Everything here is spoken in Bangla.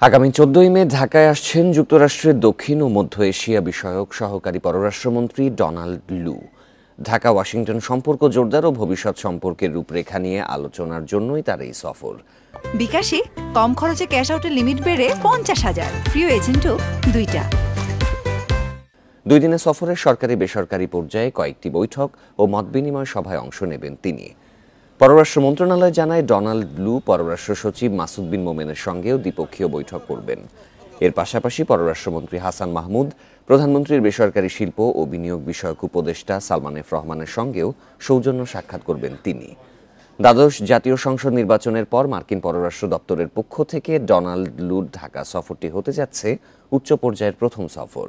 আগামী 14ই মে ঢাকায় আসছেন যুক্তরাষ্ট্রের দক্ষিণ ও মধ্য এশিয়া বিষয়ক সহকারী পররাষ্ট্রমন্ত্রী ডোনাল্ড লু। ঢাকা ওয়াশিংটন সম্পর্ক জোরদার ও ভবিষ্যৎ সম্পর্কের রূপরেখা নিয়ে আলোচনার জন্যই তার এই সফর। বিকাশে কম খরচে ক্যাশ আউটের লিমিট বেড়ে 50,000, প্রিয় এজেন্টও 2টা। 2 দিনের সফরে সরকারি বেসরকারি পর্যায়ে কয়েকটি বৈঠক ও মতবিনিময় সভায় অংশ নেবেন তিনি। পররাষ্ট্র মন্ত্রণালয় জানায়, ডোনাল্ড লু পররাষ্ট্র সচিব মাসুদ বিন মোমেনের সঙ্গেও দ্বিপক্ষীয় বৈঠক করবেন। এর পাশাপাশি পররাষ্ট্রমন্ত্রী হাসান মাহমুদ, প্রধানমন্ত্রীর বেসরকারি শিল্প ও বিনিয়োগ বিষয়ক উপদেষ্টা সালমান এফ রহমানের সঙ্গেও সৌজন্য সাক্ষাৎ করবেন তিনি। দ্বাদশ জাতীয় সংসদ নির্বাচনের পর মার্কিন পররাষ্ট্র দপ্তরের পক্ষ থেকে ডোনাল্ড লুর ঢাকা সফরটি হতে যাচ্ছে উচ্চ পর্যায়ের প্রথম সফর।